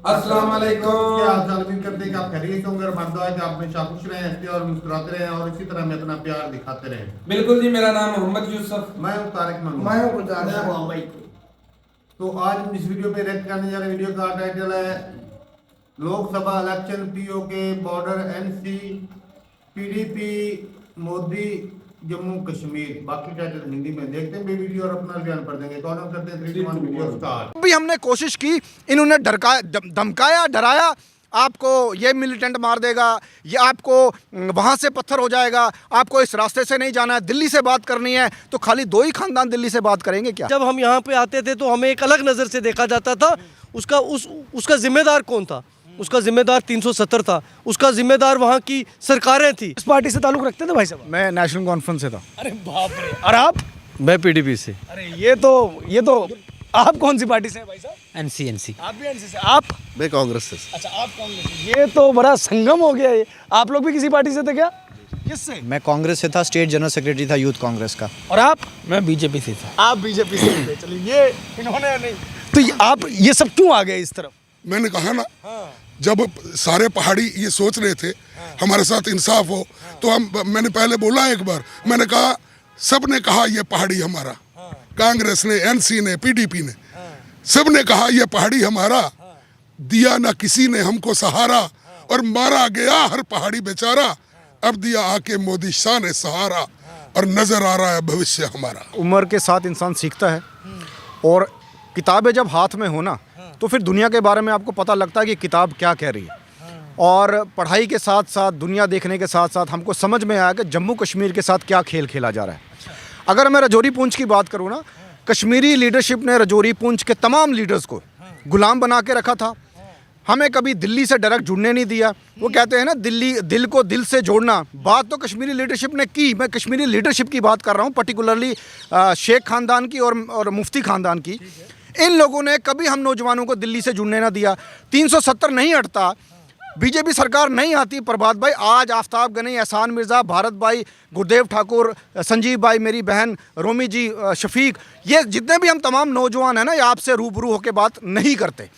अस्सलाम वालेकुम। क्या हाल चाल? उम्मीद करते हैं कि आप खैरियत से होंगे और दुआ है कि आप हमेशा खुश रहें, हंसते और मुस्कुराते रहें और इसी तरह हमें अपना प्यार दिखाते रहें। बिल्कुल जी, मेरा नाम मोहम्मद यूसुफ। मैं हूं तारिक ममनून। मैं हूं गुलजार। मैं हूं भाई। तो आज हम इस वीडियो पे रिएक्ट करने जा रहे हैं। वीडियो का टाइटल है Lok Sabha election PoK border NC PDP Modi Jammu Kashmir. बाकी टाइटल हिंदी में देखते हैं वीडियो और अपना बयान पढ़ देंगे। कौन करते हैं 3 2 1 वीडियो स्टार्ट। भी हमने कोशिश की, इन्होंने धमकाया, डराया, आपको ये मिलिटेंट मार देगा, ये आपको वहाँ से पत्थर हो जाएगा, आपको इस रास्ते से नहीं जाना है, दिल्ली से बात करनी है तो खाली 2 ही खानदान दिल्ली से बात करेंगे क्या? जब हम यहाँ पे आते थे तो हमें एक अलग नज़र से देखा जाता था। उसका जिम्मेदार कौन था? उसका जिम्मेदार 370 था। उसका जिम्मेदार वहाँ की सरकारें थी। इस पार्टी से ताल्लुक रखते थे भाई साहब? मैं नेशनल कॉन्फ्रेंस से था। अरे बाप रे। और आप? मैं पीडीपी से। अरे ये तो आप कौन सी पार्टी से हैं भाई साहब? एनसी। आप भी एनसी से? आप? मैं कांग्रेस से। अच्छा, आप कांग्रेस से। ये तो बड़ा संगम हो गया ये। आप लोग भी किसी पार्टी से थे क्या? किससे? मैं कांग्रेस से था, स्टेट जनरल सेक्रेटरी था यूथ कांग्रेस का। और आप? मैं बीजेपी से था। आप बीजेपी से थे। चलिए, ये इन्होंने नहीं तो आप ये सब क्यों आ गए इस तरफ? मैंने कहा ना, जब सारे पहाड़ी ये सोच रहे थे हमारे साथ इंसाफ हो, तो मैंने पहले बोला एक बार, मैंने कहा सब ने कहा ये पहाड़ी हमारा, कांग्रेस ने, एनसी ने, पीडीपी ने, सब ने कहा ये पहाड़ी हमारा, दिया ना किसी ने हमको सहारा और मारा गया हर पहाड़ी बेचारा, अब दिया आके मोदी शाह ने सहारा और नजर आ रहा है भविष्य हमारा। उम्र के साथ इंसान सीखता है और किताबें जब हाथ में हो ना तो फिर दुनिया के बारे में आपको पता लगता है कि किताब क्या कह रही है। और पढ़ाई के साथ साथ, दुनिया देखने के साथ साथ हमको समझ में आया कि जम्मू कश्मीर के साथ क्या खेल खेला जा रहा है। अगर मैं रजौरी पूंछ की बात करूँ ना, कश्मीरी लीडरशिप ने रजौरी पूंछ के तमाम लीडर्स को गुलाम बना के रखा था। हमें कभी दिल्ली से डायरेक्ट जुड़ने नहीं दिया। वो कहते हैं ना, दिल को दिल से जोड़ना, बात तो कश्मीरी लीडरशिप ने की। मैं कश्मीरी लीडरशिप की बात कर रहा हूँ, पर्टिकुलरली शेख खानदान की और मुफ्ती खानदान की। इन लोगों ने कभी हम नौजवानों को दिल्ली से जुड़ने ना दिया। 370 नहीं हटता, बीजेपी सरकार नहीं आती, प्रभात भाई, आज आफ्ताब गनी, एहसान मिर्ज़ा, भारत भाई, गुरदेव ठाकुर, संजीव भाई, मेरी बहन रोमी जी, शफीक, ये जितने भी हम तमाम नौजवान हैं ना, ये आपसे रूबरू होकर बात नहीं करते।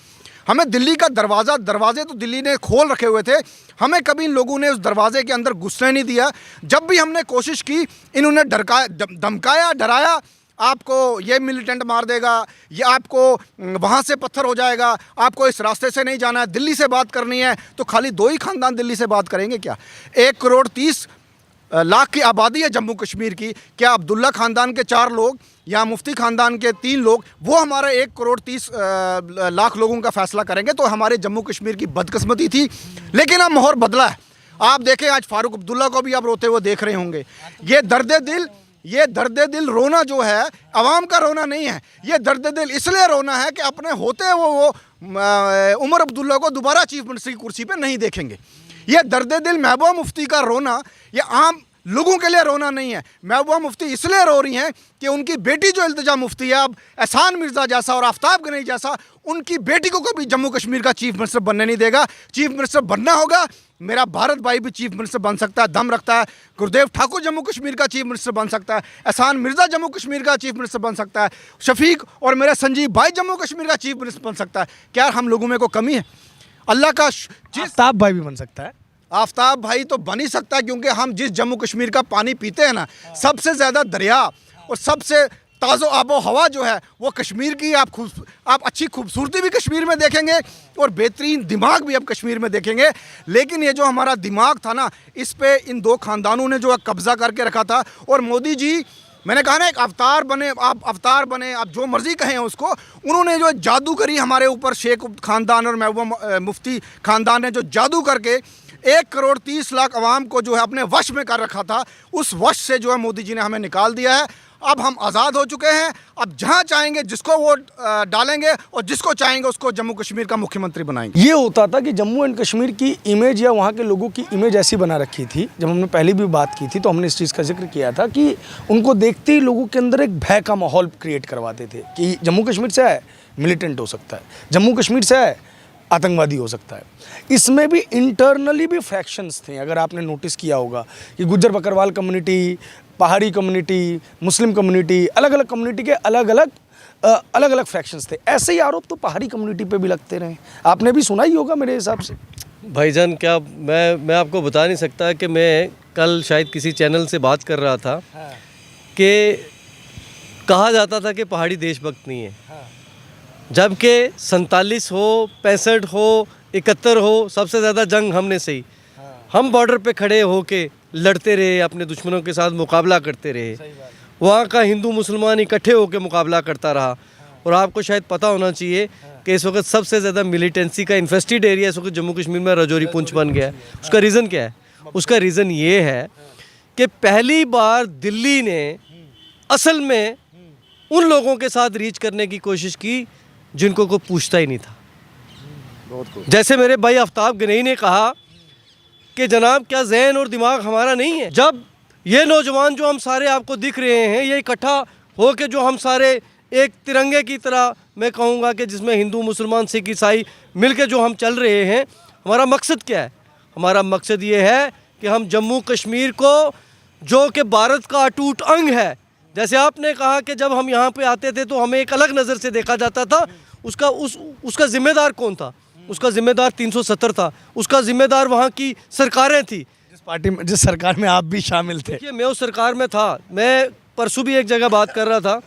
हमें दिल्ली का दरवाजे तो दिल्ली ने खोल रखे हुए थे, हमें कभी इन लोगों ने उस दरवाजे के अंदर घुसने नहीं दिया। जब भी हमने कोशिश की, इन्होंने धमकाया, डराया, आपको ये मिलिटेंट मार देगा, ये आपको वहाँ से पत्थर हो जाएगा, आपको इस रास्ते से नहीं जाना है, दिल्ली से बात करनी है तो खाली 2 ही खानदान दिल्ली से बात करेंगे क्या? 1 करोड़ 30 लाख की आबादी है जम्मू कश्मीर की। क्या अब्दुल्ला ख़ानदान के 4 लोग या मुफ्ती ख़ानदान के 3 लोग वो हमारे 1 करोड़ 30 लाख लोगों का फ़ैसला करेंगे? तो हमारे जम्मू कश्मीर की बदकिस्मती थी। लेकिन अब माहौल बदला है। आप देखें, आज फारूक अब्दुल्ला को भी आप रोते हुए देख रहे होंगे। ये दर्द दिल रोना जो है, अवाम का रोना नहीं है। ये दर्द दिल इसलिए रोना है कि अपने होते वो उमर अब्दुल्ला को दोबारा चीफ मिनिस्टर की कुर्सी पे नहीं देखेंगे। ये दर्द दिल महबूबा मुफ्ती का रोना, ये आम लोगों के लिए रोना नहीं है। महबूबा मुफ्ती इसलिए रो रही हैं कि उनकी बेटी जो इल्तिजा मुफ्ती है, अब एहसान मिर्ज़ा जैसा और आफ्ताब गनी जैसा, उनकी बेटी को कभी जम्मू कश्मीर का चीफ मिनिस्टर बनने नहीं देगा। चीफ मिनिस्टर बनना होगा, मेरा भारत भाई भी चीफ मिनिस्टर बन सकता है, दम रखता है। गुरदेव ठाकुर जम्मू कश्मीर का चीफ मिनिस्टर बन सकता है, एहसान मिर्ज़ा जम्मू कश्मीर का चीफ मिनिस्टर बन सकता है, शफीक और मेरा संजीव भाई जम्मू कश्मीर का चीफ मिनिस्टर बन सकता है। क्या हम लोगों में को कमी है? अल्लाह का आफ्ताब भाई भी बन सकता है। आफ्ताब भाई तो बन ही सकता है, क्योंकि हम जिस जम्मू कश्मीर का पानी पीते हैं ना, सबसे ज़्यादा दरिया और सबसे ताज़ो आबो हवा जो है वो कश्मीर की। आप अच्छी खूबसूरती भी कश्मीर में देखेंगे और बेहतरीन दिमाग भी अब कश्मीर में देखेंगे। लेकिन ये जो हमारा दिमाग था ना, इस पे इन 2 खानदानों ने जो है कब्ज़ा करके रखा था। और मोदी जी, मैंने कहा ना, एक अवतार बने, आप अवतार बने, आप जो मर्ज़ी कहें उसको, उन्होंने जो जादू करी हमारे ऊपर, शेख खानदान और महबूबा मुफ्ती खानदान ने जो जादू करके 1 करोड़ 30 लाख अवाम को जो है अपने वश में कर रखा था, उस वश से जो है मोदी जी ने हमें निकाल दिया है। अब हम आज़ाद हो चुके हैं। अब जहाँ चाहेंगे जिसको वोट डालेंगे और जिसको चाहेंगे उसको जम्मू कश्मीर का मुख्यमंत्री बनाएंगे। ये होता था कि जम्मू एंड कश्मीर की इमेज या वहाँ के लोगों की इमेज ऐसी बना रखी थी। जब हमने पहले भी बात की थी तो हमने इस चीज़ का जिक्र किया था कि उनको देखते ही लोगों के अंदर एक भय का माहौल क्रिएट करवाते थे कि जम्मू कश्मीर से है मिलिटेंट हो सकता है, जम्मू कश्मीर से है आतंकवादी हो सकता है। इसमें भी इंटरनली भी फ्रैक्शंस थे। अगर आपने नोटिस किया होगा कि गुज्जर बकरवाल कम्युनिटी, पहाड़ी कम्युनिटी, मुस्लिम कम्युनिटी, अलग अलग कम्युनिटी के अलग अलग अलग अलग फ्रैक्शंस थे। ऐसे ही आरोप तो पहाड़ी कम्युनिटी पे भी लगते रहे, आपने भी सुना ही होगा मेरे हिसाब से। भाईजान क्या मैं आपको बता नहीं सकता कि मैं कल शायद किसी चैनल से बात कर रहा था कि कहा जाता था कि पहाड़ी देशभक्त नहीं है, जबकि 47 हो, 65 हो, 71 हो, सबसे ज़्यादा जंग हमने सही। हम बॉर्डर पे खड़े होके लड़ते रहे, अपने दुश्मनों के साथ मुकाबला करते रहे। वहाँ का हिंदू मुसलमान इकट्ठे होकर मुकाबला करता रहा। और आपको शायद पता होना चाहिए कि इस वक्त सबसे ज़्यादा मिलिटेंसी का इन्फेस्टेड एरिया इस वक्त जम्मू कश्मीर में राजौरी पुंछ बन गया है। उसका रीज़न क्या है? उसका रीज़न ये है कि पहली बार दिल्ली ने असल में उन लोगों के साथ रीच करने की कोशिश की जिनको कोई पूछता ही नहीं था। जैसे मेरे भाई आफ्ताब गनई ने कहा कि जनाब क्या जहन और दिमाग हमारा नहीं है? जब ये नौजवान जो हम सारे आपको दिख रहे हैं, ये इकट्ठा हो के जो हम सारे एक तिरंगे की तरह, मैं कहूँगा कि जिसमें हिंदू मुसलमान सिख ईसाई मिल के जो हम चल रहे हैं, हमारा मकसद क्या है? हमारा मकसद ये है कि हम जम्मू कश्मीर को, जो कि भारत का अटूट अंग है, जैसे आपने कहा कि जब हम यहाँ पे आते थे तो हमें एक अलग नज़र से देखा जाता था, उसका ज़िम्मेदार कौन था? उसका ज़िम्मेदार 370 था। उसका ज़िम्मेदार वहाँ की सरकारें थी, जिस सरकार में आप भी शामिल थे। देखिए मैं उस सरकार में था। मैं परसों भी एक जगह बात कर रहा था।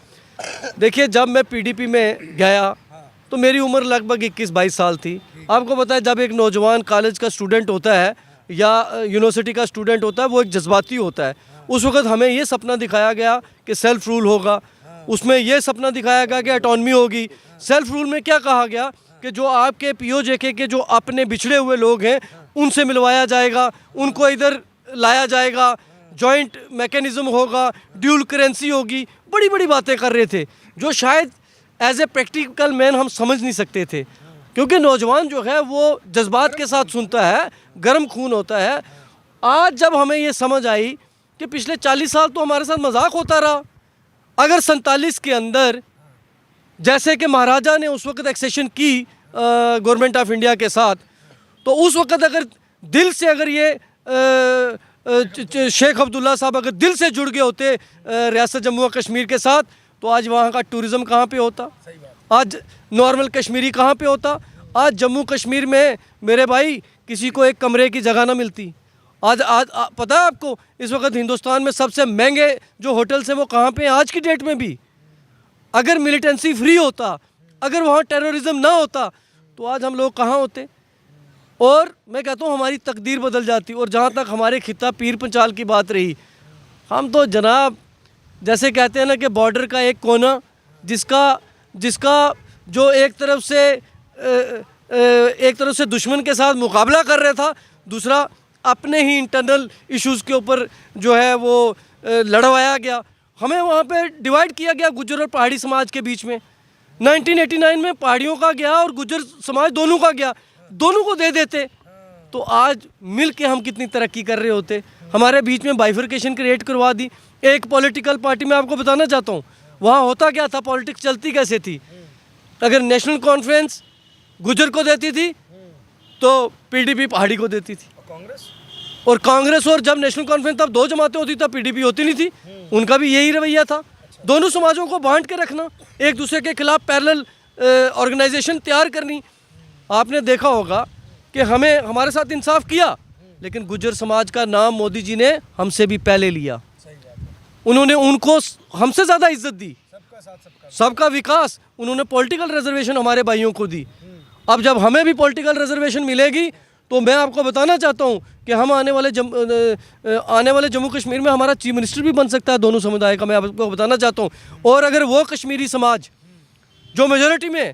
देखिए जब मैं पीडीपी में गया तो मेरी उम्र लगभग 21-22 साल थी। आपको पता है जब एक नौजवान कॉलेज का स्टूडेंट होता है या यूनिवर्सिटी का स्टूडेंट होता है, वो एक जज्बाती होता है। उस वक्त हमें ये सपना दिखाया गया कि सेल्फ रूल होगा, उसमें ये सपना दिखाया गया कि ऑटोनॉमी होगी। सेल्फ रूल में क्या कहा गया कि जो आपके पीओजेके के जो अपने बिछड़े हुए लोग हैं उनसे मिलवाया जाएगा, उनको इधर लाया जाएगा, जॉइंट मैकेनिज्म होगा, ड्यूल करेंसी होगी, बड़ी बड़ी बातें कर रहे थे जो शायद एज ए प्रैक्टिकल मैन हम समझ नहीं सकते थे, क्योंकि नौजवान जो है वो जज्बात के साथ सुनता है, गर्म खून होता है। आज जब हमें ये समझ आई कि पिछले 40 साल तो हमारे साथ मजाक होता रहा। अगर 47 के अंदर जैसे कि महाराजा ने उस वक्त एक्सेशन की गवर्नमेंट ऑफ इंडिया के साथ, तो उस वक्त अगर दिल से अगर ये शेख अब्दुल्ला साहब अगर दिल से जुड़ गए होते रियासत जम्मू और कश्मीर के साथ, तो आज वहाँ का टूरिज़्म कहाँ पे होता? आज नॉर्मल कश्मीरी कहाँ पे होता? आज जम्मू कश्मीर में मेरे भाई किसी को एक कमरे की जगह ना मिलती। आज पता है आपको इस वक्त हिंदुस्तान में सबसे महंगे जो होटल्स हैं वो कहाँ पे हैं आज की डेट में भी? अगर मिलिटेंसी फ्री होता, अगर वहाँ टेररिज्म ना होता, तो आज हम लोग कहाँ होते? और मैं कहता हूँ हमारी तकदीर बदल जाती। और जहाँ तक हमारे खिता पीर पंचाल की बात रही, हम तो जनाब जैसे कहते हैं ना कि बॉर्डर का एक कोना जिसका जो एक तरफ से दुश्मन के साथ मुकाबला कर रहा था, दूसरा अपने ही इंटरनल इश्यूज़ के ऊपर जो है वो लड़वाया गया। हमें वहाँ पे डिवाइड किया गया गुज्जर और पहाड़ी समाज के बीच में। 1989 में पहाड़ियों का गया और गुज्जर समाज दोनों का गया, दोनों को दे देते तो आज मिल के हम कितनी तरक्की कर रहे होते। हमारे बीच में बाइफर्केशन क्रिएट करवा दी। एक पॉलिटिकल पार्टी में आपको बताना चाहता हूँ वहाँ होता क्या था, पॉलिटिक्स चलती कैसे थी। अगर नेशनल कॉन्फ्रेंस गुज्जर को देती थी तो पीडीपी पहाड़ी को देती थी, और कांग्रेस और जब नेशनल कॉन्फ्रेंस तब दो जमातें होती तब पीडीपी होती नहीं थी। उनका भी यही रवैया था, दोनों समाजों को बांट के रखना, एक दूसरे के खिलाफ पैरेलल ऑर्गेनाइजेशन तैयार करनी। आपने देखा होगा कि हमें हमारे साथ इंसाफ किया, लेकिन गुज्जर समाज का नाम मोदी जी ने हमसे भी पहले लिया। उन्होंने उनको हमसे ज़्यादा इज्जत दी, सबका विकास। उन्होंने पॉलिटिकल रिजर्वेशन हमारे भाइयों को दी। अब जब हमें भी पॉलिटिकल रिजर्वेशन मिलेगी तो मैं आपको बताना चाहता हूँ कि हम आने वाले जम्मू कश्मीर में हमारा चीफ मिनिस्टर भी बन सकता है दोनों समुदाय का, मैं आपको बताना चाहता हूँ। और अगर वो कश्मीरी समाज जो मेजॉरिटी में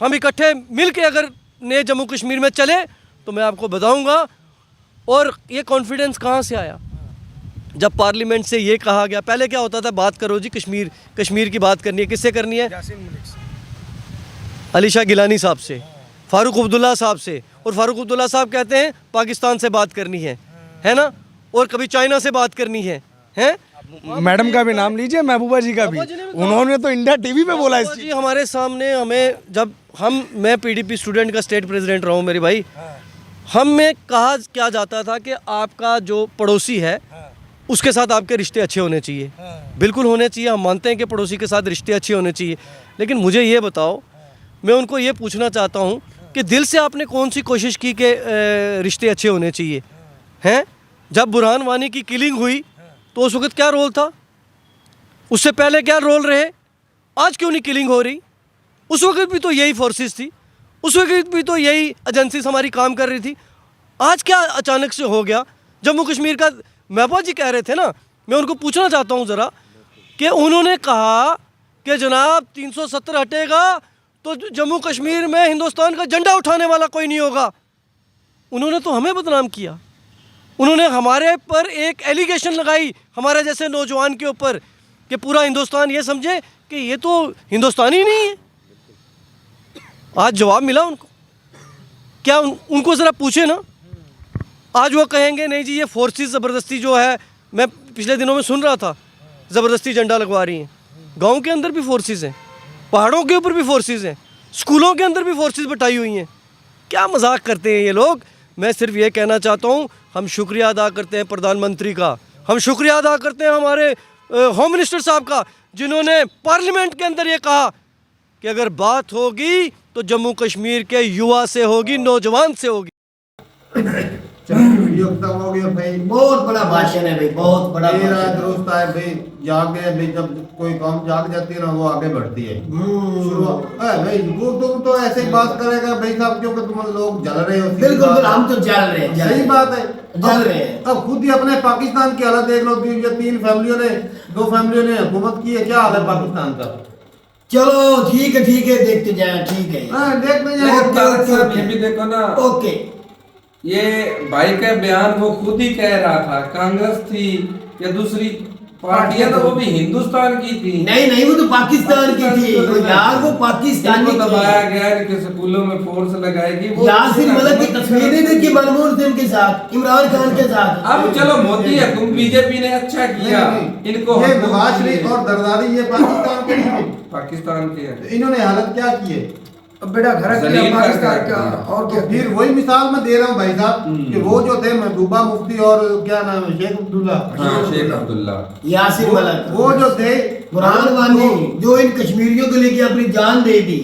हम इकट्ठे मिल के अगर नए जम्मू कश्मीर में चले तो मैं आपको बताऊँगा। और ये कॉन्फिडेंस कहाँ से आया? जब पार्लियामेंट से ये कहा गया, पहले क्या होता था, बात करो जी कश्मीर की बात करनी है, किससे करनी है? अली शाह गिलानी साहब से, फारूक अब्दुल्ला साहब से, और फारूक अब्दुल्ला साहब कहते हैं पाकिस्तान से बात करनी है ना, और कभी चाइना से बात करनी है। मैडम का भी नाम लीजिए, महबूबा जी का भी, उन्होंने तो इंडिया टीवी पे बोला इस जी हमारे सामने। हमें जब मैं पीडीपी स्टूडेंट का स्टेट प्रेसिडेंट रहा हूँ मेरे भाई, हम में कहा क्या जाता था कि आपका जो पड़ोसी है उसके साथ आपके रिश्ते अच्छे होने चाहिए, बिल्कुल होने चाहिए। हम मानते हैं कि पड़ोसी के साथ रिश्ते अच्छे होने चाहिए, लेकिन मुझे ये बताओ, मैं उनको ये पूछना चाहता हूँ कि दिल से आपने कौन सी कोशिश की कि रिश्ते अच्छे होने चाहिए हैं? जब बुरहान वानी की किलिंग हुई तो उस वक्त क्या रोल था, उससे पहले क्या रोल रहे, आज क्यों नहीं किलिंग हो रही? उस वक्त भी तो यही फोर्सेस थी, उस वक्त भी तो यही एजेंसीज हमारी काम कर रही थी। आज क्या अचानक से हो गया? जम्मू कश्मीर का महबूबा जी कह रहे थे ना, मैं उनको पूछना चाहता हूँ ज़रा कि उन्होंने कहा कि जनाब 370 हटेगा तो जम्मू कश्मीर में हिंदुस्तान का झंडा उठाने वाला कोई नहीं होगा। उन्होंने तो हमें बदनाम किया, उन्होंने हमारे पर एक एलिगेशन लगाई हमारे जैसे नौजवान के ऊपर कि पूरा हिंदुस्तान ये समझे कि ये तो हिंदुस्तानी नहीं है। आज जवाब मिला उनको, क्या उनको ज़रा पूछे ना। आज वो कहेंगे नहीं जी ये फोर्सेस ज़बरदस्ती जो है, मैं पिछले दिनों में सुन रहा था ज़बरदस्ती झंडा लगवा रही हैं। गांव के अंदर भी फोर्सेस हैं, पहाड़ों के ऊपर भी फोर्सेस हैं, स्कूलों के अंदर भी फोर्सेस बैठाई हुई हैं। क्या मजाक करते हैं ये लोग। मैं सिर्फ ये कहना चाहता हूँ, हम शुक्रिया अदा करते हैं प्रधानमंत्री का, हम शुक्रिया अदा करते हैं हमारे होम मिनिस्टर साहब का, जिन्होंने पार्लियामेंट के अंदर ये कहा कि अगर बात होगी तो जम्मू कश्मीर के युवा से होगी, नौजवान से होगी। वीडियो खत्म हो गया भाई, बहुत बड़ा भाषण है भाई, बहुत बड़ा मेरा भाषण। दोस्त है भाई, जाग गया भाई, जब कोई काम जाग जाती है ना वो आगे बढ़ती है। शुरुआत भाई, वो तुम तो ऐसे ही बात करेगा भाई साहब, क्योंकि तुम लोग जल रहे हो। बिल्कुल हम तो जल रहे हैं, सही बात है, जल रहे हैं। अब खुद ही अपने पाकिस्तान की हालत देख लो, तीन फैमिलियों ने, दो फैमिलियों ने हुकूमत की है, क्या हाल है पाकिस्तान का। चलो ठीक है देखते जाए, ठीक है। हाँ देखने लेकिन तारक साहब ये जाए। भी देखो ना, ओके, ये भाई का बयान वो खुद ही कह रहा था, कांग्रेस थी या दूसरी पार्टियां तो वो भी हिंदुस्तान की थी। नहीं वो तो पाकिस्तान की थी यार, वो पाकिस्तानी इनको थी। दबाया गया कि स्कूलों में फोर्स लगाएगी। वो यासिर मलिक की तस्वीरें देखी मनमोहन सिंह के साथ, इमरान खान के साथ। अब चलो मोदी हुकुम बीजेपी ने अच्छा किया, इनको ये हुकूम नवाज दिए। शरीफ और जरदारी ये पाकिस्तान के हैं। पाकिस्तान के हैं। तो इन्होंने हालत क्या की है? बेटा घर जलील किया पाकिस्तान करके का, किया। और क्या फिर वही मिसाल मैं दे रहा हूँ भाई साहब कि वो जो थे महबूबा मुफ्ती और क्या नाम है शेख अब्दुल्ला, हाँ, शेख अब्दुल्ला, यासिर मलिक, वो जो थे बुरहान वानी, जो इन कश्मीरियों को लेके अपनी जान दे दी,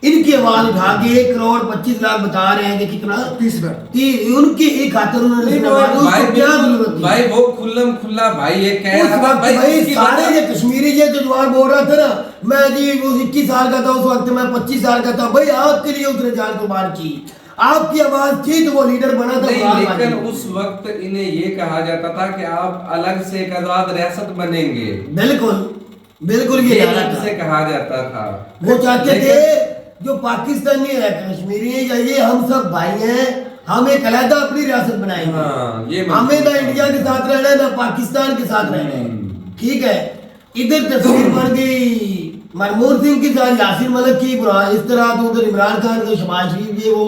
इनकी आवाज उठा के 1 करोड़ 25 लाख बता रहे हैं कि कितना 30 मिनट उनकी एक खातर उन्होंने नहीं, सुनवाई, वो भाई उसको क्या जरूरत थी? भाई वो खुल्लम खुल्ला भाई ये कह उस रहा था वक्त भाई भाई इसकी सारे वजह- ये कश्मीरी ये जो जवान बोल रहा था ना, मैं जी वो 21 साल का था उस वक्त, मैं 25 साल का था। भाई आपके लिए उसने जान कुर्बान की, आपकी आवाज थी तो वो लीडर बना था। नहीं, बुरहान लेकिन वानी। उस वक्त इन्हें ये कहा जाता था कि आप अलग से एक आजाद रियासत बनेंगे, बिल्कुल ये ये नारा अलग था। से कहा जाता था। वो चाहते लेकिन- थे जो पाकिस्तानी है कश्मीरी है या ये हम सब भाई हैं, हम एक अलहदा अपनी रियासत बनाएंगे। हाँ, ये हमें ना इंडिया के साथ रहना है ना पाकिस्तान के साथ रहना है, ठीक है। इधर तस्वीर बन गई मनमोहन सिंह के साथ यासिर मलिक की, बुरहान इस तरह तो उधर इमरान खान का, शहबाज शरीफ ये वो।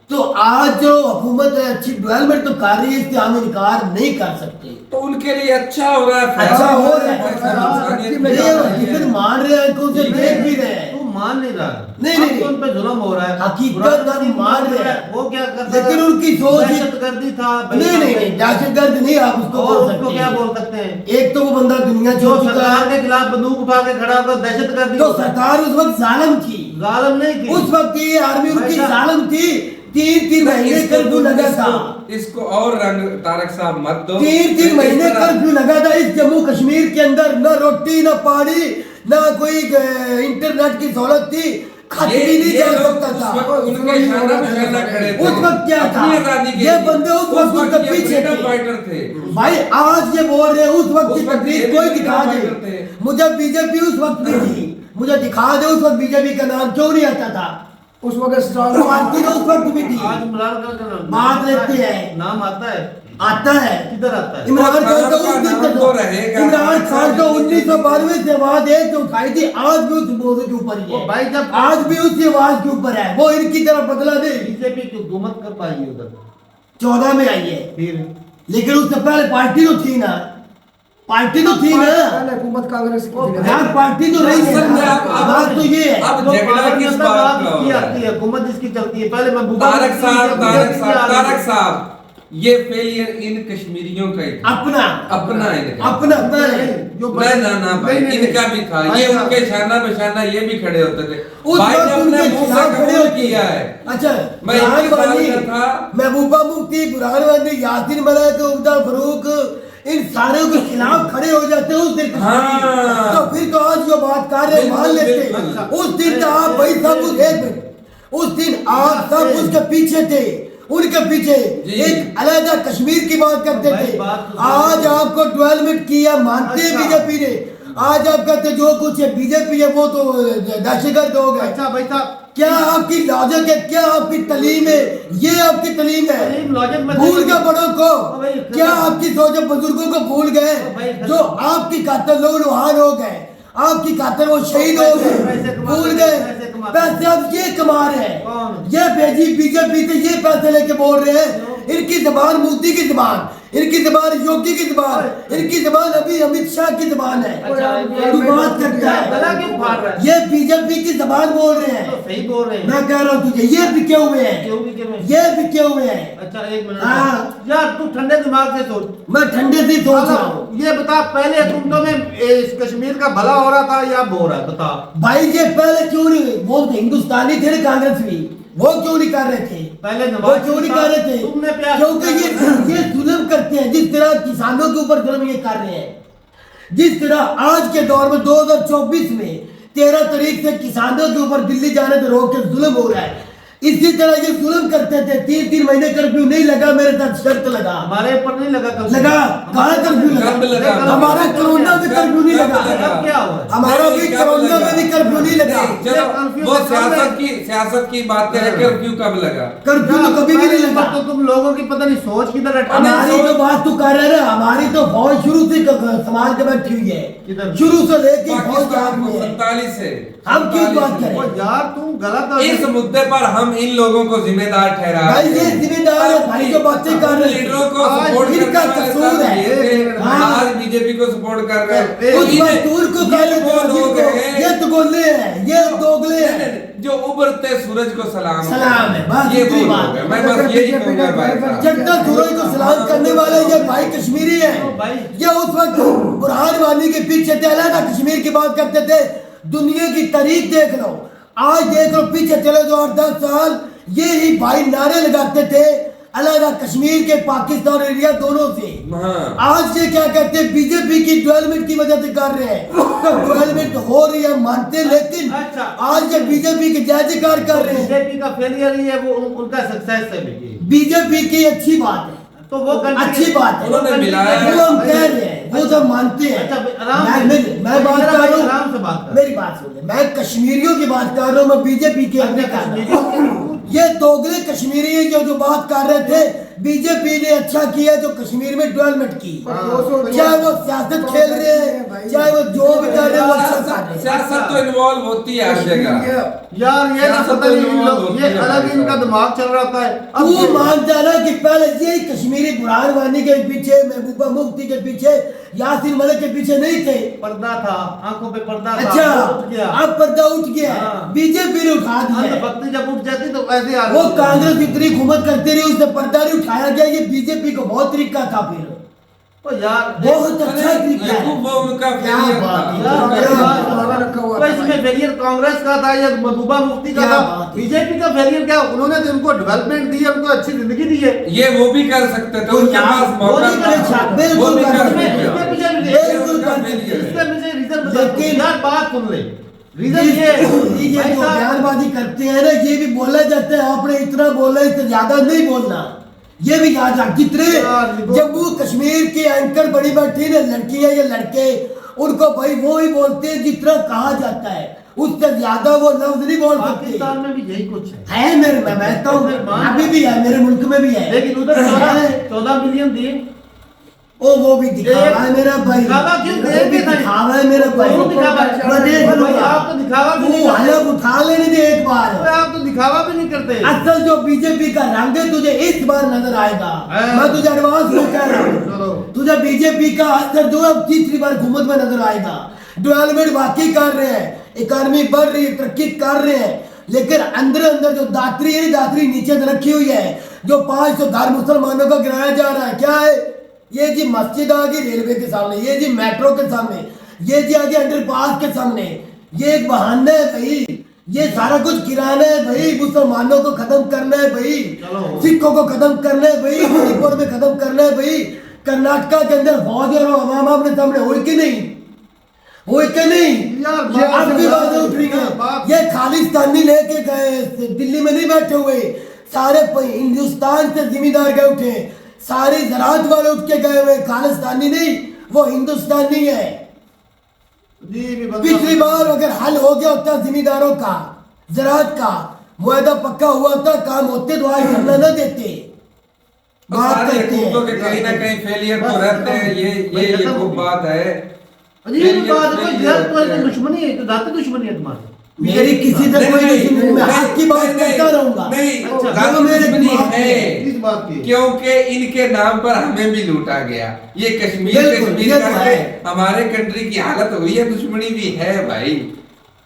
तो आज जो हुकूमत है अच्छी डेवलपमेंट तो कर रही है, इससे हम इनकार नहीं कर सकते। तो उनके लिए अच्छा हो रहा है, अच्छा हो रहा है, फैसला नुकसानियत ये में जा रहा है। हकीकत मान रहे हैं, उनसे देख भी रहे हैं। तू मान नहीं रहा। नहीं, नहीं, अब तो उन पे जुल्म हो रहा है, हकीकत हम मान रहे हैं। वो क्या करता लेकिन था? उनकी सोच ही- दहशतगर्दी था। नहीं दहशतगर्द नहीं आप उसको और बोल उसको सकते क्या हैं। बोल सकते हैं? एक तो वो बंदा दुनिया जो छोड़ चुका सरकार है, के खिलाफ बंदूक उठा के खड़ा होकर दहशतगर्दी तो सरकार उस वक्त जालिम थी, जालिम नहीं थी। उस वक्त ये आर्मी उनकी भाई साहब, जालिम थी। 3 महीने इसको कर्फ्यू लगा था, इसको और रंग तारक साहब मत दो। 3 महीने इस तरह- कर्फ्यू लगा था इस जम्मू कश्मीर के अंदर। न रोटी न पानी न कोई इंटरनेट की सहूलत थी, खत भी नहीं ये जा लोग सकता उस था। वक्त उनके शाना पे शाना खड़े थे। उस वक्त क्या था? अपनी आजादी के ये लिए। बंदे उस वक्त उसके ये पीछे freedom थे। फाइटर थे। भाई आज ये बोल रहे हैं उस वक्त उस की वक्त तकलीफ ये कोई भी दिखा freedom दे, fighter थे। मुझे बीजेपी उस वक्त में थी, मुझे दिखा दे उस वक्त बीजेपी का नाम क्यों नहीं आता था। उस वक्त स्ट्रांग पार्टी तो उस वक्त भी थी। आज इमरान खान का नाम बात रहती है, नाम आता है, आता है किधर आता है? इमरान खान का उस दिन नाम से तो रहेगा। इमरान खान का 1992 से आवाज एक जो उठाई थी, आज भी उस मौजूद के ऊपर ही वो है। भाई जब आज भी उसी आवाज के ऊपर है, वो इनकी तरफ बदला दे। बीजेपी की हुकूमत कर पाई है उधर, 14 में आई है, फिर लेकिन उससे पहले पार्टी तो थी ना, पार्टी तो थी ना, पहले हुकूमत कांग्रेस की थी। यार पार्टी तो रही है असल में ना। अब- बात तो ये है। अब जो झगड़ा पार्लियामेंट किस में बात का हो की रहा आती है? है, हुकूमत जिसकी चलती है। पहले मैं तारक साहब ये फेलियर इन कश्मीरियों का ही था। अपना इनका अपना जो ना भाई, नहीं, इनका भी था। भाई ये साहब, उनके शाना बशाना ये भी खड़े होते थे। उस भाई ने वक्त अपने उनके मुंह से खिलाफ खड़े कबूल होते किया है। अच्छा, मैं बुरहान 21 साल वानी, का था। महबूबा मुफ्ती, बुरहान वानी, यासीन मलिक, उमर फारूक, इन सारे के खिलाफ खड़े हो जाते उस दिन कश्मीरी। हाँ। तो फिर तो आज जो बात कर रहे मान बिल्कुल, लेते। बिल्कुल। उस दिन तो आप भाई सब एक मिनट, उस दिन आप सब उसके पीछे थे, उनके पीछे जी। एक अलग कश्मीर की बात करते भाई, थे। बात तो आज आपको डेवलपमेंट किया मानते हैं अच्छा। बीजेपी ने। आज आप कहते जो कुछ है बीजेपी है वो तो दहशतगर्द हो गए। अच्छा भाई साहब, क्या आपकी लॉजिक है, क्या आपकी तलीम है, ये आपकी तलीम है। तलीम, लॉजिक मत भूल देखिए। गए बड़ों को, भाई, क्या आपकी सोच है, बुजुर्गों को भूल गए भाई, जो आपकी खातिर लोग लुहान हो गए, आपकी खातिर वो शहीद हो गए, पैसे कमाते भूल हैं, गए। पैसे कमाते हैं। पैसे अब ये कमा रहे हैं, कौन? ये भेजी बीजेपी से ये पैसे लेके बोल रहे हैं। इनकी जबान मोदी की जबान, इनकी जबान योगी की जबान, इनकी जबान अभी अमित शाह की जबान है। तू बात करता गला है, क्यों फाड़ रहा है? ये बीजेपी की जबान बोल रहे तो हैं। सही बोल रहे हैं। मैं कह रहा हूँ तुझे ये बिके हुए हैं, क्यों भी क्यों? ये बिके हुए हैं। अच्छा एक मिनट हाँ। यार, तू ठंडे दिमाग से सोच। मैं ठंडे से सोच रहा हूँ ये बता, पहले तुम तो में इस कश्मीर का भला हो रहा था या हो रहा है? बता। भाई, ये पहले क्यों नहीं, वो हिंदुस्तानी थे ना कांग्रेस भी, वो क्यों नहीं कर रहे थे? पहले वो नवाज क्यों नहीं शरीफ कर रहे थे? तुमने प्यार क्योंकि ये जुल्म करते हैं, जिस तरह किसानों के ऊपर जुल्म ये कर रहे हैं। जिस तरह आज के दौर में 2024 में 13 तारीख से किसानों के ऊपर दिल्ली जाने से रोक के जुल्म हो रहा है, इसी तरह ये जुल्म करते थे। 3-3 महीने कर्फ्यू नहीं लगा, मेरे साथ शर्त लगा। हमारे ऊपर नहीं लगा कर्फ्यू। लगा कहाँ कर्फ्यू कब लगा? लगा? हमारा कोरोना में कर्फ्यू नहीं लगा। अब क्या हुआ? हमारा भी कोरोना में भी कर्फ्यू नहीं लगा। चलो वो सियासत की बात करें, कर्फ्यू कब लगा? कर्फ्यू तो कभी भी नहीं लगा। तो तुम लोगों की पता नहीं सोच किधर है। हमारी जो बात तू कर रहे ना, हमारी तो फौज शुरू से संभाल के बैठी हुई है, किधर? शुरू से लेके फौज पाकिस्तान हाथ को में है। 47 से हम क्यों बात ओ करें? यार, तुम गलत हो। इस मुद्दे पर हम इन लोगों को जिम्मेदार ठहरा भाई, ये जिम्मेदार है भाई, जो बातें कर रहे हैं। लीडरों को आज सपोर्ट इनका करने वाले कसूर सब है। ये थे, हाँ। आज बीजेपी को सपोर्ट कर रहे हैं। उस इन्हें- मजदूर को ये गाली वो दो, लोग हैं ये तो गोले हैं, ये दोगले हैं। जो उभरते सूरज को सलाम सलाम है, बस ये इतनी वो बात लोग है। हैं। मैं बस यही कहूंगा भाई साहब। जनता सूरज को सलाम करने वाले ये भाई कश्मीरी हैं। ये उस वक्त बुरहान वानी के पीछे थे, अलग कश्मीर की बात करते थे। दुनिया की तारीख देख लो, आज देख लो, पीछे चले जाओ 8-10 साल, ये ही भाई नारे लगाते थे अलग कश्मीर के पाकिस्तान एरिया दोनों से। हाँ। आज ये क्या कहते हैं, बीजेपी की डेवलपमेंट की वजह से कर रहे हैं। तो डेवलपमेंट हो रही है मानते, लेकिन अच्छा। आज ये बीजेपी के जय जयकार कर रहे हैं। बीजेपी का फेलियर ही है, वो उनका सक्सेस है बेटी। बीजेपी की अच्छी बात है, तो वो अच्छी बात है, उन्होंने मिलाया है। वो हम कह रहे हैं, वो तो मानते हैं। अच्छा, आराम से। मैं बात कर रहा आराम से बात हूँ, कर। मेरी बात सुन ले। मैं कश्मीरियों की बात कर रहा हूँ, मैं बीजेपी की अपनी कर रहा हूँ। ये दोगले कश्मीरी हैं जो बात कर रहे थे, बीजेपी ने अच्छा किया जो कश्मीर में डेवलपमेंट की। चाहे वो सियासत खेल रहे हैं, चाहे वो जो भी कर रहे हैं, वो अच्छा कर रहे हैं। सियासत तो इन्वॉल्व होती है हर जगह। यार ये ना पता नहीं इन लोग, ये अलग इनका दिमाग चल रहा था। अब तू मानता ना कि पहले ये कश्मीरी बुरहान वानी के पीछे, महबूबा मुफ्ती के पीछे, यासीन मलिक के पीछे नहीं थे। पर्दा था, आंखों पे पर्दा था, अच्छा, वो उठ गया। अब पर्दा उठ गया, हाँ। बीजेपी ने उठा दिया। अंधभक्ति जब उठ जाती तो ऐसे आ वो कांग्रेस इतनी हुकूमत करती रही, उससे पर्दा नहीं उठाया गया। ये बीजेपी को बहुत तरीका था, फिर तो यार बहुत अच्छा तरीका है। याकूब वो उनका क्या फेलियर बात था। है। यार, रखा हुआ तो इसमें फेलियर कांग्रेस का था या महबूबा मुफ्ती का क्या था? बात है। बीजेपी का फेलियर क्या? उन्होंने तो इनको डेवलपमेंट दी है, उनको अच्छी जिंदगी दी है। ये वो भी कर सकते थे, उनके पास वो मौका नहीं था। कर सकते, वो बिल्कुल भी कर कर सकते सकते इसके थे। पीछे भी बिल्कुल उनका कर फेलियर है। इसके पीछे रीजन बता दो। लेकिन- यार बात सुन ले, रीजन ये ये भाई जो साहब, बयानबाजी करते हैं ना, ये भी बोला जाता है आपने इतना बोला, इससे ज्यादा नहीं बोलना। ये भी याद रख, जितने जम्मू कश्मीर के एंकर बड़ी बैठी ना लड़कियां या लड़के, उनको भाई वो ही बोलते हैं जितना कहा जाता है, उससे ज्यादा वो लफ्ज नहीं बोल सकते। पाकिस्तान में भी यही कुछ है। है मेरे, मैं बैठता हूँ, अभी भी है, मेरे मुल्क में भी है। लेकिन उधर है। 14 मिलियन दिए। ओ वो भी दिखावा है मेरा भाई, दिखावा क्यों? वो भी दिखावा है मेरा भाई। क्यों दिखावा है? मैं देख भाई, लूंगा। आप तो दिखावा भी नहीं तू करते। अलग उठा लेने दे एक बार। अबे आप तो दिखावा भी नहीं करते। असल जो बीजेपी का रंग है तुझे इस बार नजर आएगा। हाँ। मैं तुझे एडवांस में कह रहा चलो। हूँ, तुझे बीजेपी का असर जो है अब तीसरी बार हुकूमत में नजर आएगा। डेवलपमेंट वाकई कर रहे हैं, इकॉनमी बढ़ रही है, तरक्की कर रहे हैं, लेकिन अंदर अंदर जो दातरी है, दातरी नीचे रखी हुई है। जो 500 दार मुसलमानों को गिराया जा रहा है, क्या है ये जी? मस्जिद आ गई रेलवे के सामने, ये जी मेट्रो के सामने, ये जी आगे अंडरपास के सामने, ये एक बहाना है भाई, ये सारा कुछ गिराना है भाई, मुसलमानों को खत्म करना है भाई, सिखों को खत्म करना है भाई, मणिपुर में खत्म करना है भाई, कर्नाटका के अंदर फौज और अवाम अपने सामने हुई कि नहीं, हुई कि नहीं? यार, अब भी बातें उठ रही हैं। ये खालिस्तानी लेके गए, दिल्ली में नहीं बैठे हुए, सारे हिंदुस्तान से जिम्मेदार गए उठे, सारे ज़राअत वाले उठ के गए हुए, खालिस्तानी नहीं, वो हिंदुस्तानी है। पिछली बार अगर हल हो गया होता जिम्मेदारों का, ज़राअत का मुआहदा पक्का हुआ था, काम होते तो आज करना न देते। बात सारे करते हैं हुकूमतों के कहीं ना कहीं फेलियर तो रहते हैं, ये खूब बात है। अजीब बात है, कोई जरा तो दुश्मनी है, तो दाते दुश्मनी है तुम्हारी। मेरी किसी से कोई दुश्मनी नहीं, मैं हक की बात करता रहूंगा। नहीं, अच्छा, दाते मेरे दुश्मनी दिमाग में है, किस बात की? क्योंकि इनके नाम पर हमें भी लूटा गया। ये कश्मीर बिल्कुल, कश्मीर ये तो करके है। हमारे कंट्री की हालत हुई है। दुश्मनी भी है भाई,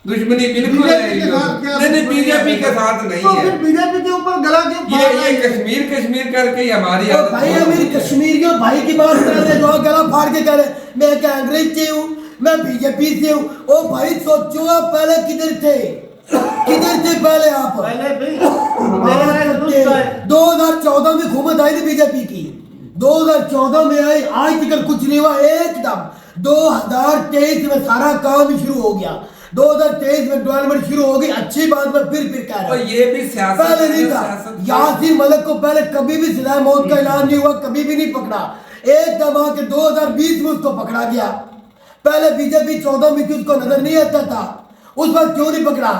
दुश्मनी बिल्कुल है। बीजेपी के साथ क्या नहीं नहीं, दुश्मनी बीजेपी है? के साथ नहीं तो है। फिर बीजेपी के ऊपर गला क्यों फाड़ रहे ये हैं? कश्मीर कश्मीर करके ही हमारी तो हालत भाई बहुत मेरी बुरी है। कश्मीरियों भाई की बात कर रहे जो गला फाड़ के कर रहे, मैं क्या अंग्रेज से हूँ, मैं बीजेपी से हूँ। ओ भाई सोचो आप पहले किधर थे, किधर थे पहले आप? पहले भी 2014 में हुकूमत आई थी बीजेपी की, 2014 में आई, आज तक कुछ नहीं हुआ एकदम। 2023 में सारा काम शुरू हो गया, 2023 में डेवलपमेंट शुरू हो गई। अच्छी बात मैं फिर कह रहा तो हूँ, ये भी सियासत पहले नहीं था। सियासत- यासीन मलिक को पहले कभी भी सजा मौत का ऐलान नहीं हुआ, कभी भी नहीं पकड़ा। एकदम आके 2020 में उसको पकड़ा गया। पहले बीजेपी 14 में थी, उसको नजर नहीं आता था, उस वक्त क्यों नहीं पकड़ा?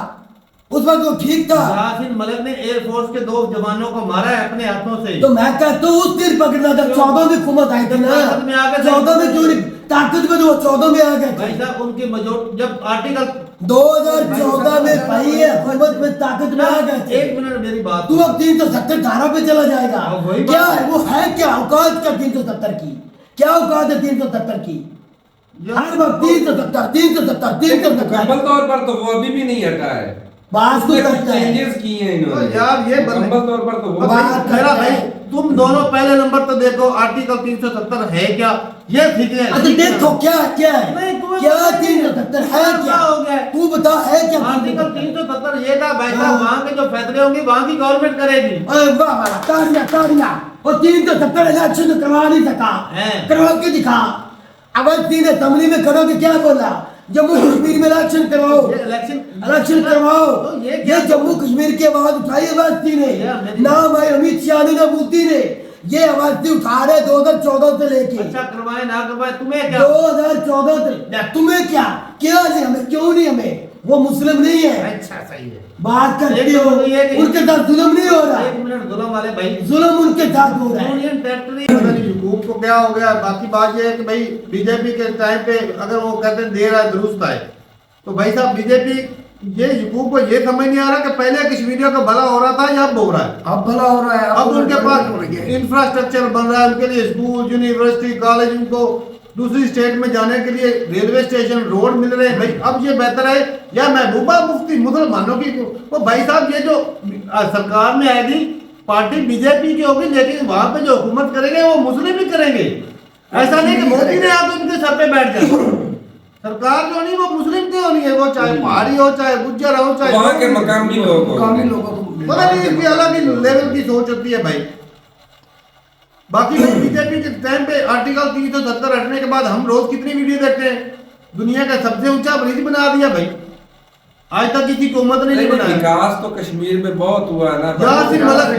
उस वक्त वो ठीक था। यासीन मलिक ने एयरफोर्स के 2 जवानों को मारा है अपने हाथों से। तो मैं कहता हूँ उस दिन पकड़ना था, 14 में हुकूमत आई थी ना, ताकत में आ गए थे। 14 में क्यों नहीं? ताकत में तो वो 14 में आ गए भाई थे। साहब उनकी मजोट जब आर्टिकल 2014 में भाई है हुकूमत में ताकत में आ गए थे। एक मिनट मेरी बात तू अब 370 धारा पे चला जाएगा। हाँ, वही क्या बात है वो, है क्या औकात क्या 370 की? क्या औकात है 370 की? हर वक्त 370 370 370 मुकम्मल तौर पर तो वो अभी भी नहीं हटा है। बात तो उसने कुछ करता है। चेंजेस किए हैं इन्होंने। तो यार ये बंदे- मुकम्मल तौर पर तो वो बात मेरा करता भाई है। तुम दोनों पहले नंबर तो देखो आर्टिकल 370 है क्या, ये ठीक है। अच्छा देखो क्या क्या है, नहीं, तुम्हें क्या पता नहीं है। 370 है क्या क्या? हो गया? तू बता है क्या? आर्टिकल 370 ये का भाई हाँ। साहब वहाँ के जो फैसले होंगे वहाँ की गवर्नमेंट करेगी। अरे वाह वाह, तालियां तालियां। और 370 इलेक्शन तो करवा नहीं सका, है। करवा के दिखा। अवध तीन असेंबली में खड़ो के क्या बोला, जम्मू कश्मीर में इलेक्शन करवाओ, ये इलेक्शन इलेक्शन करवाओ। तो ये जम्मू कश्मीर की आवाज उठाई अवस्थी ने, नाम है अमित शाह ने, ना मोदी ने, ये आवाज उठा रहे 2014 से लेके। अच्छा करवाए ना करवाए तुम्हें क्या? 2014 से तुम्हें क्या क्या नहीं, हमें क्यों नहीं, हमें वो मुस्लिम नहीं है। अच्छा सही है। बात करते एक हो तो ये कि- उनके साथ जुल्म नहीं हो रहा, एक मिनट जुल्म वाले भाई, जुल्म उनके साथ हो रहा है। यूनियन टेरिटरी पता नहीं हुकूमत को क्या हो गया। बाकी बात ये है कि भाई बीजेपी के टाइम पे अगर वो कहते हैं देर आए दुरुस्त आए, तो भाई साहब बीजेपी ये हुकूमत को ये समझ नहीं आ रहा कि पहले कश्मीरियों का भला हो रहा था या अब हो रहा है। अब भला हो रहा है, अब उनके पास इंफ्रास्ट्रक्चर बन रहा है, उनके लिए स्कूल यूनिवर्सिटी कॉलेज, उनको दूसरी स्टेट में जाने के लिए रेलवे स्टेशन रोड मिल रहे हैं। भाई अब ये बेहतर है या महबूबा मुफ्ती मुसलमानों की? वो भाई साहब ये जो सरकार में आएगी पार्टी बीजेपी की होगी, लेकिन वहां पे जो हुकूमत करेंगे वो मुस्लिम ही करेंगे। ऐसा नहीं कि मोदी ने आकर उनके सर पे बैठ जाए। सरकार जो नहीं वो मुस्लिम की होनी है, वो चाहे पहाड़ी हो चाहे गुज्जर हो चाहे वहाँ के मकामी लोग हो। मुकामी लोगों को पता नहीं इसकी अलग ही लेवल की सोच होती है भाई। बाकी भाई बीजेपी के टाइम पे आर्टिकल 370 हटने के बाद हम रोज कितनी वीडियो देखते हैं, दुनिया का सबसे ऊंचा ब्रिज बना दिया भाई, आज तक किसी हुकूमत ने नहीं लेकिन बनाया। विकास तो कश्मीर में बहुत हुआ है ना।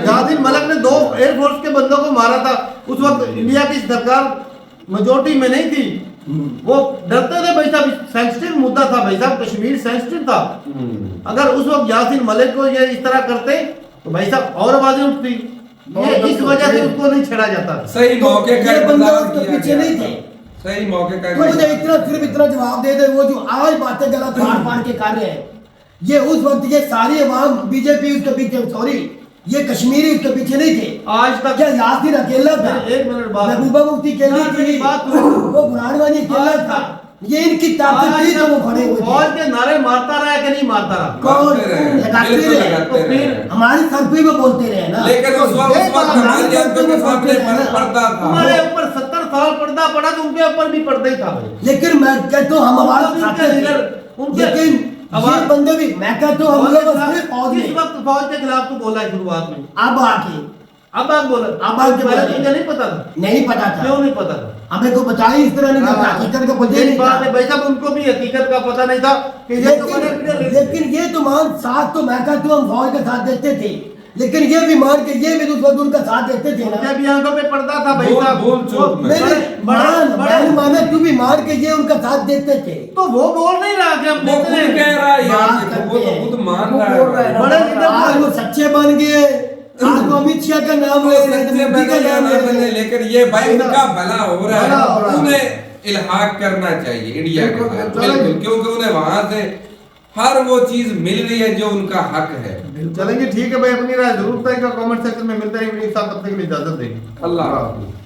यासीन मलिक ने 2 एयरफोर्स के बंदों को मारा था, उस वक्त इंडिया की सरकार मेजोरिटी में नहीं थी, वो डरते थे भाई साहब, सेंसिटिव मुद्दा था भाई साहब, कश्मीर सेंसिटिव था। अगर उस वक्त यासीन मलिक को ये इस तरह करते तो भाई साहब और आवाजें उठती, ये इस वजह से उसको नहीं छेड़ा जाता। सही मौके का ये बंदा इंतजार उसके किया पीछे गया नहीं था। थे। सही मौके का तो मुझे इतना सिर्फ इतना जवाब दे दे, वो जो आज बातें गला फाड़ फाड़ के कर रहे हैं, ये उस वक्त ये सारी अवाम बीजेपी उसके पीछे, सॉरी ये कश्मीरी उसके पीछे नहीं थे। आज तक क्या यासीन अकेला था? एक मिनट बात, महबूबा मुफ्ती अकेली मेरी थी, बात सुनो। वो बुरहान वानी अकेला था। ये इनकी ताकत थी तो वो खड़े हुए फौज थे। के नारे मारता रहा कि नहीं मारता रहा? कौन लगाते रहे, लगाते बिल्कुल रहे, लगाते तो रहे। फिर हमारी सरपी में बोलते रहे ना। लेकिन उस वक्त हमारी आंखों के सामने पर्दा तुम्हारे था। ऊपर 70 साल पर्दा पड़ा तो उनके ऊपर भी पर्दा ही था भाई। लेकिन मैं कहता हूँ हम आवाज उनके उठाते थे, लीडर, उनके लेकिन आवाज- ये बंदे भी मैं कहता हूँ हम लोग सिर्फ फौज किस में वक्त फौज के खिलाफ तू बोला है शुरुआत में? अब आके अब आप बोला, अब आके पहले बोले। तुझे नहीं पता था? नहीं पता था, क्यों नहीं पता था? हमें को बताई इस तरह नहीं था, हकीकत का पता ही नहीं था। भाई साहब उनको भी हकीकत का पता नहीं था कि ये तो लेकिन ये तो मान साथ तो मैं कहता हूँ हम फौज के साथ देते थे, लेकिन ये भी मान के ये भी उस वक्त उनका साथ देते थे ना। उनके भी आंखों पे पर्दा था भाई बोल- साहब। बोल चुप में। मैंने माना तू भी मान के ये उनका साथ देते थे। तो वो बोल नहीं रहा कि हम वो देते खुद हैं। कह रहा है यार, बात देखो, वो करते तो हैं। खुद मान वो रहा बोल रहा है है। ना। बड़े लीडर आज वो सच्चे बन गए, आज वो अमित शाह का नाम ले रहे हैं, सच्चे मोदी का बने या नाम ना ले रहे बने, हैं। लेकिन ये भाई उनका भला हो रहा भला हो रहा है, है। उन्हें इल्हाक करना चाहिए इंडिया के बिल्कुल, साथ, बिल्कुल। बिल्कुल, क्योंकि उन्हें वहां से हर वो चीज मिल रही है जो उनका हक है। चलेंगे ठीक है भाई, अपनी राय जरूर बताइएगा कमेंट सेक्शन में। मिलता है वीडियो के साथ, तब तक के लिए इजाजत देंगे। अल्लाह हाफिज़।